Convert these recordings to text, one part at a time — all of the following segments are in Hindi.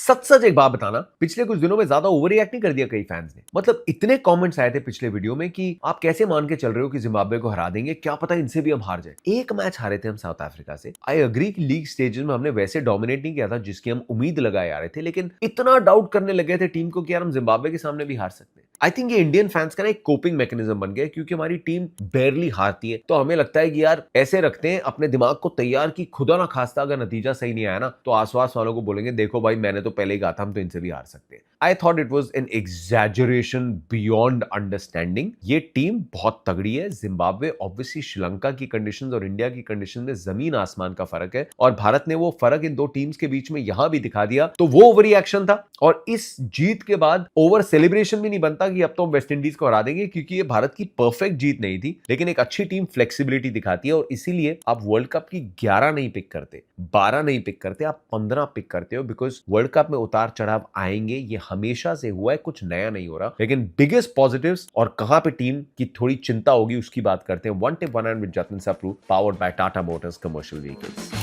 सच सच एक बात बताना, पिछले कुछ दिनों में ज्यादा ओवर रिएक्ट नहीं कर दिया कई फैंस ने? मतलब इतने कमेंट्स आए थे पिछले वीडियो में कि आप कैसे मान के चल रहे हो कि जिम्बाब्वे को हरा देंगे, क्या पता इनसे भी हम हार जाए। एक मैच हारे थे हम साउथ अफ्रीका से। आई अग्री कि लीग स्टेजेस में हमने वैसे डोमिनेट नहीं किया था जिसकी हम उम्मीद लगाए आ रहे थे, लेकिन इतना डाउट करने लगे थे टीम को कि यार हम जिम्बाब्वे के सामने भी हार सकते हैं। आई थिंक ये इंडियन फैंस का ना एक कोपिंग मैकेनिज्म बन गया है, क्योंकि हमारी टीम बेयरली हारती है तो हमें लगता है कि यार ऐसे रखते हैं अपने दिमाग को तैयार कि खुदा ना खास्ता अगर नतीजा सही नहीं आया ना तो आसपास वालों को बोलेंगे देखो भाई मैंने तो पहले ही कहा था हम तो इनसे भी हार सकते हैं। I thought it was an exaggeration beyond understanding. ये टीम बहुत तगड़ी है। जिम्बाब्वे ऑब्वियसली श्रीलंका की कंडीशंस और इंडिया की कंडीशन में जमीन आसमान का फर्क है, और भारत ने वो फर्क इन दो टीम्स के बीच में यहां भी दिखा दिया। तो वो ओवर रिएक्शन था, और इस जीत के बाद ओवर सेलिब्रेशन भी नहीं बनता कि अब तो हम वेस्ट इंडीज को हरा देंगे, क्योंकि ये भारत की परफेक्ट जीत नहीं थी, लेकिन एक अच्छी टीम फ्लेक्सिबिलिटी दिखाती है। और इसीलिए आप वर्ल्ड कप की 11 नहीं पिक करते, 12 नहीं पिक करते, आप 15 पिक करते हो, बिकॉज वर्ल्ड कप में उतार चढ़ाव आएंगे, ये हमेशा से हुआ है, कुछ नया नहीं हो रहा। लेकिन बिगेस्ट पॉजिटिव्स और कहां पे टीम की थोड़ी चिंता होगी उसकी बात करते हैं। One tip one hand with Jatin Sapru, powered by Tata Motors commercial vehicles.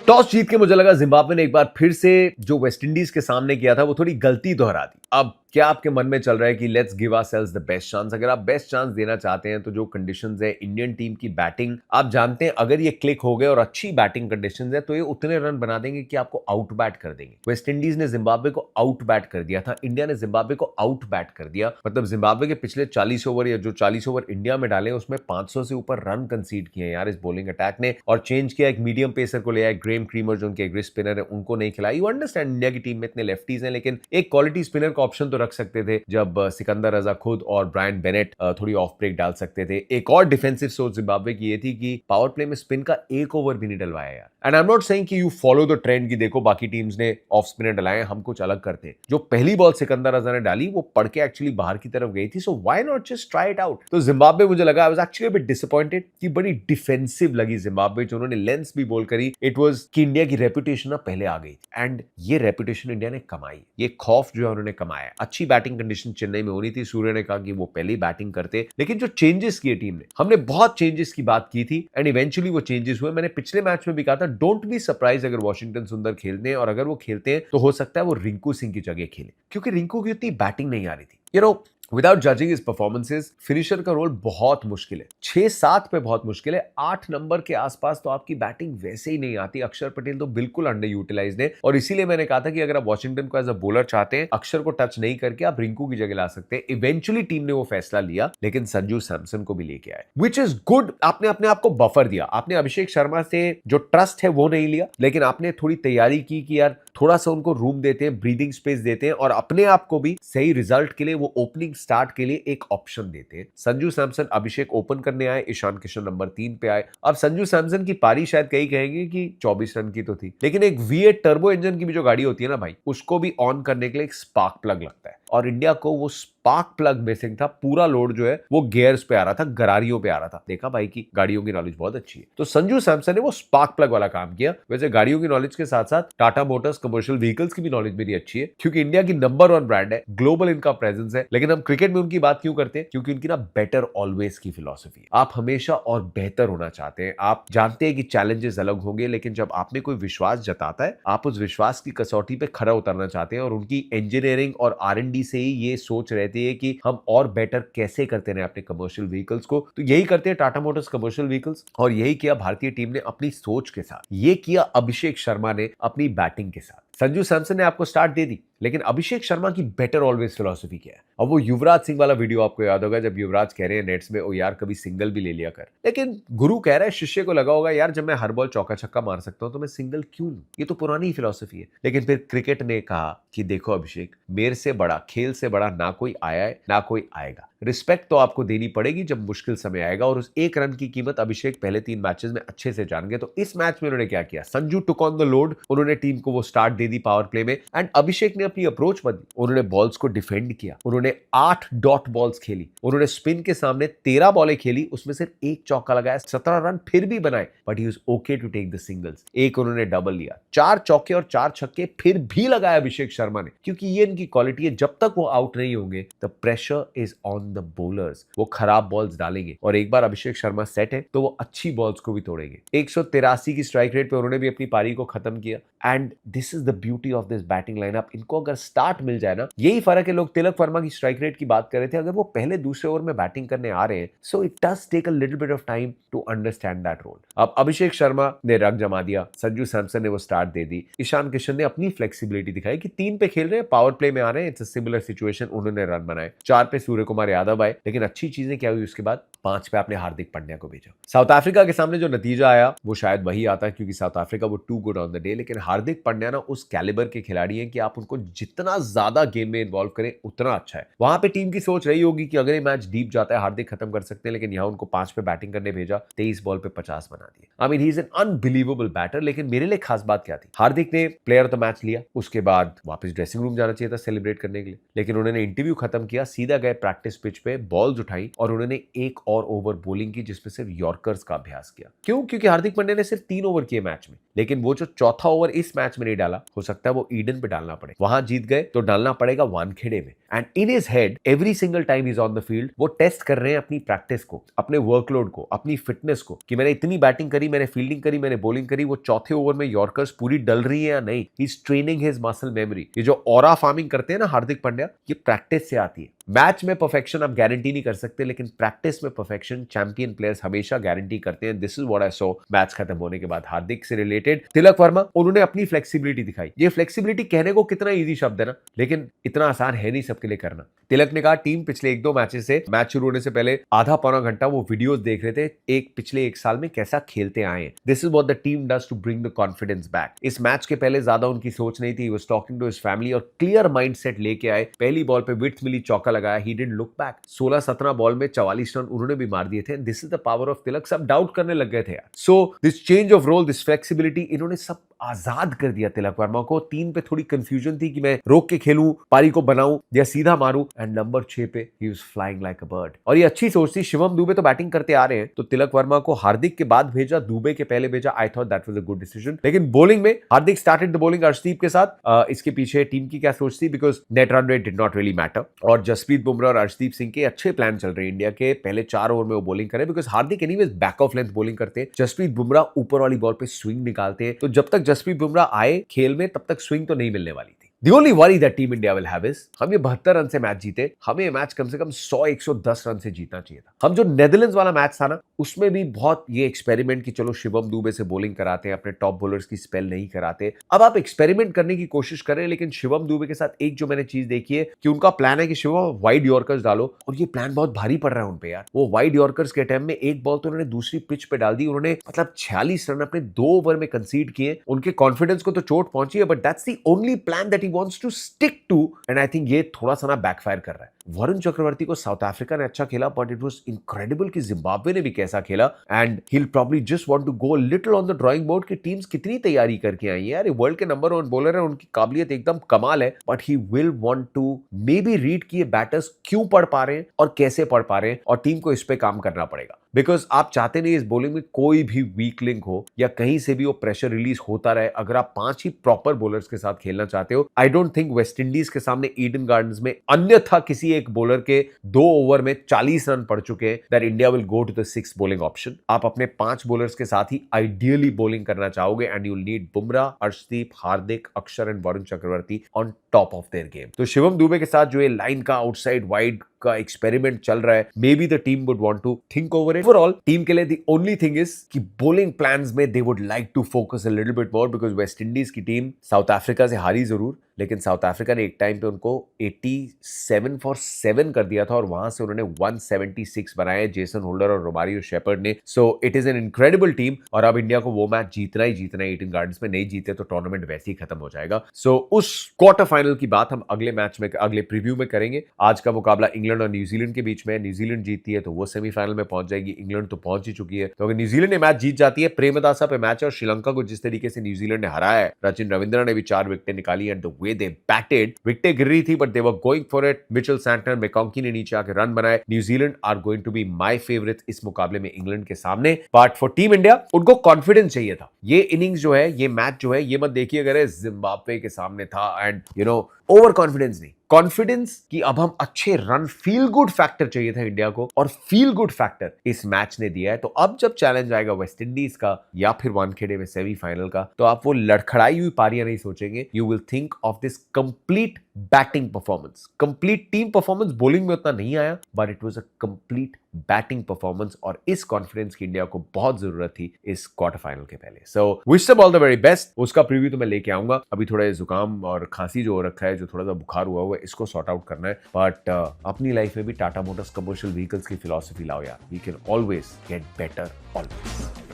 Toss जीत के मुझे लगा जिम्बाब्वे ने एक बार फिर से जो वेस्ट इंडीज के सामने किया था वो थोड़ी गलती दोहरा दी। अब क्या आपके मन में चल रहा है कि let's give ourselves the best chance? अगर आप बेस्ट चांस देना चाहते हैं तो जो कंडीशंस है इंडियन टीम की बैटिंग, आप जानते हैं अगर ये क्लिक हो गए और अच्छी बैटिंग कंडीशंस है तो ये उतने रन बना देंगे कि आपको आउट बैट कर देंगे। वेस्ट इंडीज ने जिम्बाब्वे को आउट बैट कर दिया था, इंडिया ने जिम्बाब्वे को आउट बैट कर दिया। मतलब जिम्बाब्वे के पिछले 40 ओवर या जो 40 ओवर इंडिया में डाले उसमें 500 से ऊपर रन कंसीड किए यार इस बॉलिंग अटैक ने। और चेंज किया, एक मीडियम पेसर को ले आया, ग्रेम क्रीमर जो उनके एग्री स्पिनर है उनको नहीं खिलाया। यू अंडरस्टैंड इंडिया की टीम में इतने लेफ्टीज हैं, लेकिन एक क्वालिटी स्पिनर का ऑप्शन तो रख सकते थे जब सिकंदर रजा खुद और ब्रायन बेनेट थोड़ी ऑफ ब्रेक डाल सकते थे। एक और डिफेंसिव सोच जिम्बाब्वे की ये थी कि पावर प्ले में स्पिन का एक ओवर भी नहीं डलवाया यार। And I am not saying कि यू फॉलो द ट्रेंड कि देखो बाकी टीम्स ने ऑफ स्पिनर डलाए, हम कुछ अलग करते हैं। जो पहली बॉल सिकंदर रजा ने डाली वो पड़ के एक्चुअली बाहर की तरफ गई थी, so why not just try it out. तो जिम्बाब्वे मुझे लगा, I was actually a bit disappointed कि बड़ी डिफेंसिव लगी जिम्बाब्वे जो उन्होंने लेंस भी बॉल करी। इट वाज कि इंडिया की रेपुटेशन ना पहले आ गई, एंड ये रेपुटेशन इंडिया ने कमाई, ये खौफ जो है उन्होंने कमाया। अच्छी बैटिंग कंडीशन चेन्नई में होनी थी, सूर्य ने कहा कि वो पहले ही बैटिंग करते, लेकिन जो चेंजेस किए टीम ने, हमने बहुत चेंजेस की बात की थी एंड इवेंचुअली वो चेंजेस हुए। मैंने पिछले मैच में भी कहा था डोंट बी सरप्राइज अगर वॉशिंगटन सुंदर खेलते हैं, और अगर वो खेलते हैं तो हो सकता है वो रिंकू सिंह की जगह खेले, क्योंकि रिंकू की उतनी बैटिंग नहीं आ रही थी। You know, without judging his performances, finisher का रोल बहुत मुश्किल है, 6-7 पे बहुत मुश्किल है। 8 नंबर के आसपास तो आपकी बैटिंग वैसे ही नहीं आती। अक्षर पटेल तो बिल्कुल अंडर यूटिलाइज्ड है, और इसीलिए मैंने कहा था कि अगर आप वॉशिंगटन को एज अ बॉलर चाहते हैं, अक्षर को टच नहीं करके आप रिंकू की जगह ला सकते हैं। इवेंचुअली टीम ने वो फैसला लिया, लेकिन संजू सैमसन को भी लेके आए, विच इज गुड। आपने अपने आप को बफर दिया, आपने अभिषेक शर्मा से जो ट्रस्ट है वो नहीं लिया, लेकिन आपने थोड़ी तैयारी की कि यार थोड़ा सा उनको रूम देते हैं, ब्रीदिंग स्पेस देते हैं, और अपने आप को भी सही रिजल्ट के लिए वो ओपनिंग स्टार्ट के लिए एक ऑप्शन देते हैं। संजू सैमसन, अभिषेक ओपन करने आए, ईशान किशन नंबर 3 पे आए। अब संजू सैमसन की पारी शायद कई कहेंगे कि 24 रन की तो थी, लेकिन एक V8 टर्बो इंजन की भी जो गाड़ी होती है ना भाई, उसको भी ऑन करने के लिए एक स्पार्क प्लग लगता है, और इंडिया को वो स्पार्क प्लग मिसिंग था। पूरा लोड जो है वो गियर्स पे आ रहा था, गरारियों पे आ रहा था। देखा भाई की गाड़ियों की नॉलेज बहुत अच्छी है, तो संजू सैमसन ने वो स्पार्क प्लग वाला काम किया। वैसे गाड़ियों की नॉलेज के साथ साथ टाटा मोटर्स कमर्शियल व्हीकल्स की भी नॉलेज मेरी अच्छी है, क्योंकि इंडिया की नंबर 1 ब्रांड है, ग्लोबल इनका प्रेजेंस है। लेकिन हम क्रिकेट में उनकी बात क्यों करते हैं? क्योंकि उनकी ना बेटर ऑलवेज की फिलॉसफी है। आप हमेशा और बेहतर होना चाहते हैं। आप जानते हैं कि चैलेंजेस अलग होंगे, लेकिन जब आप में कोई विश्वास जताता है, आप उस विश्वास की कसौटी पे खरा उतरना चाहते हैं, और उनकी इंजीनियरिंग और R&D से ही ये सोच रहती है कि हम और बेटर कैसे करते हैं अपने कमर्शियल व्हीकल्स को। तो यही करते हैं टाटा मोटर्स कमर्शियल व्हीकल्स, और यही किया भारतीय टीम ने अपनी सोच के साथ, ये किया अभिषेक शर्मा ने अपनी बैटिंग के साथ। संजू सैमसन ने आपको स्टार्ट दे दी, लेकिन अभिषेक शर्मा की बेटर ऑलवेज फिलॉसफी क्या है? अब वो युवराज सिंह वाला वीडियो आपको याद होगा, जब युवराज कह रहे हैं नेट्स में, ओ यार कभी सिंगल भी ले लिया कर। लेकिन गुरु कह रहा है, शिष्य को लगा होगा यार जब मैं हर बॉल चौका छक्का मार सकता हूं तो मैं सिंगल क्यों लूं? ये तो पुरानी फिलॉसफी है। लेकिन फिर क्रिकेट ने कहा कि देखो अभिषेक, मेरे से बड़ा, खेल से बड़ा ना कोई आया है ना कोई आएगा। रिस्पेक्ट तो आपको देनी पड़ेगी जब मुश्किल समय आएगा, और उस 1 रन की कीमत अभिषेक पहले 3 मैचेस में अच्छे से जान गए। तो इस मैच में उन्होंने क्या किया, Sanju took on the load, उन्होंने टीम को वो start they the power play में, एंड अभिषेक ने अपनी अप्रोच बदली, उन्होंने बॉल्स को डिफेंड किया, उन्होंने 8 डॉट बॉल्स खेली, उन्होंने स्पिन के सामने 13 बॉलें खेली, उसमें सिर्फ 1 चौका लगाया, 17 रन फिर भी बनाए, but he was okay to take the singles. एक उन्होंने डबल लिया, 4 चौके और 4 छक्के फिर भी लगाया अभिषेक शर्मा ने, क्योंकि ये इनकी क्वालिटी है, जब तक वो आउट नहीं होंगे the pressure is on the bowlers, वो खराब बॉल्स डालेंगे, और एक बार अभिषेक शर्मा सेट है तो वो अच्छी बॉल्स को भी तोड़ेंगे। 183 की स्ट्राइक रेट पे उन्होंने भी अपनी पारी को खत्म किया, and this is the beauty of this batting lineup. इनको अगर स्टार्ट मिल जाए ना, यही फर्क है, लोग तिलक वर्मा की स्ट्राइक रेट की बात कर रहे थे, अगर वो पहले दूसरे ओवर में बैटिंग करने आ रहे हैं, so it does take a little bit of time to understand that role. अब अभिषेक शर्मा ने रग जमा दिया, संजू सैमसन ने वो स्टार्ट दे दी, ईशान किशन ने अपनी फ्लेक्सिबिलिटी दिखाई कि 3 पे खेल रहे हैं, पावर प्ले में आ रहे हैं, इट्स अ सिमिलर सिचुएशन, उन्होंने रन बनाए। 4 पे सूर्य कुमार यादव आए, लेकिन अच्छी चीजें क्या हुई उसके बाद, 5 पे आपने हार्दिक पांड्या को भेजा। साउथ अफ्रीका के सामने जो नतीजा आया वो शायद वही आता, क्योंकि साउथ अफ्रीका वो too good on the day, लेकिन हार्दिक पांड्या ना उस कैलिबर के खिलाड़ी हैं कि आप उनको जितना ज्यादा गेम में इन्वॉल्व करें उतना अच्छा है। वहां पे टीम की सोच रही होगी कि अगर ये मैच डीप जाता है हार्दिक खत्म कर सकते हैं, लेकिन यहां उनको 5 पे बैटिंग करने भेजा, 23 बॉल पे 50 बना दिए। I mean he is an unbelievable batter. लेकिन मेरे लिए खास बात क्या थी, हार्दिक ने प्लेयर ऑफ द मैच लिया, उसके बाद वापस ड्रेसिंग रूम जाना चाहिए था सेलिब्रेट करने के लिए, लेकिन उन्होंने इंटरव्यू खत्म किया, सीधा गए प्रैक्टिस पिच पे, बॉल्स उठाई और उन्होंने एक और ओवर बोलिंग की जिसमें सिर्फ यॉर्कर्स का अभ्यास किया। क्यों? क्योंकि हार्दिक पांड्या ने सिर्फ 3 ओवर किए मैच में, लेकिन वो जो चौथा ओवर इस मैच में नहीं डाला, हो सकता है वो ईडन पे डालना पड़े, वहां जीत गए तो डालना पड़ेगा वानखेड़े में। And in his head every single time is on the field, वो टेस्ट कर रहे हैं अपनी प्रैक्टिस को, अपने वर्कलोड को, अपनी फिटनेस को, कि मैंने इतनी बैटिंग करी, मैंने फील्डिंग करी, मैंने बॉलिंग करी, वो चौथे ओवर में यॉर्कर्स पूरी डल रही है या नहीं। He is training his muscle memory. ये जो ऑरा फार्मिंग करते हैं ना हार्दिक पांड्या, ये प्रैक्टिस से आती है। मैच में परफेक्शन आप गारंटी नहीं कर सकते, लेकिन प्रैक्टिस में परफेक्शन चैंपियन प्लेयर्स हमेशा गारंटी करते हैं। This is what I saw match खत्म होने के बाद। हार्दिक से रिलेटेड तिलक वर्मा, उन्होंने अपनी फ्लेक्सिबिलिटी दिखाई। ये फ्लेक्सिबिलिटी कहने को कितना इजी शब्द है ना, लेकिन इतना आसान है नहीं सबके लिए करना। तिलक ने कहा टीम पिछले 1-2 मैचेस से, मैच शुरू होने से पहले आधा पौना घंटा वो वीडियोस देख रहे थे, पिछले 1 साल में कैसा खेलते आए हैं। This is what the team does to bring the confidence back. इस मैच के पहले ज्यादा उनकी सोच नहीं थी, he was talking to his family और क्लियर माइंडसेट लेके आए। पहली बॉल पे विड्थ मिली, चौका लगाया, he didn't look back. 16-17 ball में 44 रन उन्होंने भी मार दिए थे। This is the power of Tilak. सब डाउट करने लग गए थे यार। So this change of role, this flexibility, इन्होंने सब आजाद कर दिया तिलक वर्मा को। 3 पे थोड़ी कंफ्यूजन थी कि मैं रोक के खेलूं, पारी को बनाऊं या सीधा मारूं, एंड नंबर 6 पे he was flying like a bird. और ये अच्छी सोच थी। शिवम दुबे तो बैटिंग करते आ रहे हैं, तो तिलक वर्मा को हार्दिक के बाद भेजा, दुबे के पहले भेजा। I thought that was a good decision. लेकिन बॉलिंग में हार्दिक स्टार्टेड द बॉलिंग अर्शदीप के साथ। इसके पीछे टीम की क्या सोच थी, because net run rate did not really matter, और जसप्रीत बुमराह और अर्शदीप सिंह के अच्छे प्लान चल रहे हैं इंडिया के। पहले 4 ओवर में वो बॉलिंग करें, because Hardik anyways back of length bowling करते हैं, जसप्रीत बुमराह ऊपर वाली बॉल पे स्विंग निकालते हैं। तो जब तक जसप्रीत बुमराह आए खेल में, तब तक स्विंग तो नहीं मिलने वाली थी। The only worry that team India will have is, हम ये 72 रन से मैच जीते, हमें ये मैच कम से कम 100-110 रन से जीतना चाहिए था। हम जो नेदरलैंड्स वाला मैच था ना, उसमें भी बहुत ये एक्सपेरिमेंट कि चलो शिवम दुबे से बॉलिंग कराते हैं, अपने टॉप बॉलर्स की स्पेल नहीं कराते। अब आप एक्सपेरिमेंट करने की कोशिश करें, लेकिन शिवम दुबे के साथ एक जो मैंने चीज देखी है कि उनका प्लान है कि शिवम वाइड यॉर्कर्स डालो, और ये प्लान बहुत भारी पड़ रहा है उन पे यार। वो वाइड यॉर्कर्स के टाइम में एक बॉल तो उन्होंने दूसरी पिच पे डाल दी, उन्होंने मतलब 46 रन अपने 2 ओवर में कंसीड किए। उनके कॉन्फिडेंस को तो चोट पहुंची है, but that's the only plan that he wants to stick to, and I think ये थोड़ा सा ना बैकफायर कर रहा है। वरुण चक्रवर्ती को साउथ अफ्रीका ने अच्छा खेला, बट इट वाज इनक्रेडिबल कि जिम्बाब्वे ने भी कैसा खेला, and he will probably just want to go little on the drawing board कि टीम्स कितनी तैयारी करके आई है यार। ये वर्ल्ड के नंबर 1 बॉलर है, उनकी काबिलियत एकदम कमाल है, but he will want to maybe read कि ये बैटर्स क्यों पढ़ पा रहे हैं और कैसे पढ़ पा रहे हैं, और टीम को इस पे काम करना पड़ेगा। बिकॉज आप चाहते नहीं इस बॉलिंग में कोई भी वीक लिंक हो या कहीं से भी वो प्रेशर रिलीज होता रहे। अगर आप 5 ही प्रॉपर बॉलर्स के साथ खेलना चाहते हो, I don't think West Indies के सामने ईडन गार्डन्स में अन्यथा किसी एक बॉलर के 2 ओवर में 40 रन पड़ चुके हैं that India will go to the 6th bowling option. आप अपने 5 बॉलर्स के साथ ही आइडियली बॉलिंग करना चाहोगे, and you will need Bumrah, Arshdeep, Hardik, Axar and Varun Chakravarthy on top of their game. तो शिवम दुबे के साथ जो ये लाइन का आउटसाइड वाइड का एक्सपेरिमेंट चल रहा है, maybe the team would want to think over it. Overall team के लिए द ओनली थिंग इज कि बॉलिंग प्लान्स में they would like to focus a little bit more, because West Indies की टीम साउथ अफ्रीका से हारी जरूर, लेकिन साउथ अफ्रीका ने एक टाइम पे उनको 87 फॉर 7 कर दिया था और वहां से उन्होंने 176 बनाए जेसन होल्डर और रोमारियो शेपर्ड ने। So it is an incredible team और अब इंडिया को वो मैच जीतना ही जीतना है। ईडन गार्डन्स में नहीं जीते तो टूर्नामेंट वैसे ही खत्म हो जाएगा। सो उस क्वार्टर फाइनल की बात हम अगले मैच में, अगले प्रीव्यू में करेंगे। आज का मुकाबला इंग्लैंड और न्यूजीलैंड के बीच में, न्यूजीलैंड जीतती है तो वो सेमीफाइनल में पहुंच जाएगी, इंग्लैंड तो पहुंच ही चुकी है। तो अगर न्यूजीलैंड ने मैच जीत जाती है, प्रेमदासा पे मैच है और श्रीलंका को जिस तरीके से न्यूजीलैंड ने हराया है, सचिन रविंद्र ने भी 4 विकेटें निकाली and the way they batted, विकेटें गिर रही थी but they were going for it. Mitchell Santner, McConchie ने नीचे आके रन बनाए। New Zealand are going to be my favourite इस मुकाबले में इंग्लैंड के सामने। बट फॉर टीम इंडिया उनको कॉन्फिडेंस चाहिए था। ये इनिंग्स जो है, ये मैच जो है, ये मत देखिए अगर जिम्बाब्वे के सामने था एंड ओवर कॉन्फिडेंस नहीं, कॉन्फिडेंस कि अब हम अच्छे रन, फील गुड फैक्टर चाहिए था इंडिया को और फील गुड फैक्टर इस मैच ने दिया है। तो अब जब चैलेंज आएगा वेस्ट इंडीज का या फिर वानखेड़े में सेमीफाइनल का, तो आप वो लड़खड़ाई हुई पारियां नहीं सोचेंगे। You will think of this complete batting performance, complete team performance. Bowling में उतना नहीं आया but it was a complete batting performance और इस कॉन्फिडेंस की इंडिया को बहुत जरूरत थी इस क्वार्टर फाइनल के पहले। So wish them all the very best. उसका प्रीव्यू तो मैं लेके आऊंगा। अभी थोड़ा जुकाम और खांसी जो हो रखा है, जो थोड़ा सा बुखार हुआ है, इसको सॉर्ट आउट करना है। बट अपनी लाइफ में भी टाटा मोटर्स कमर्शियल व्हीकल्स की फिलॉसफी लाओ यार। We can always get better always.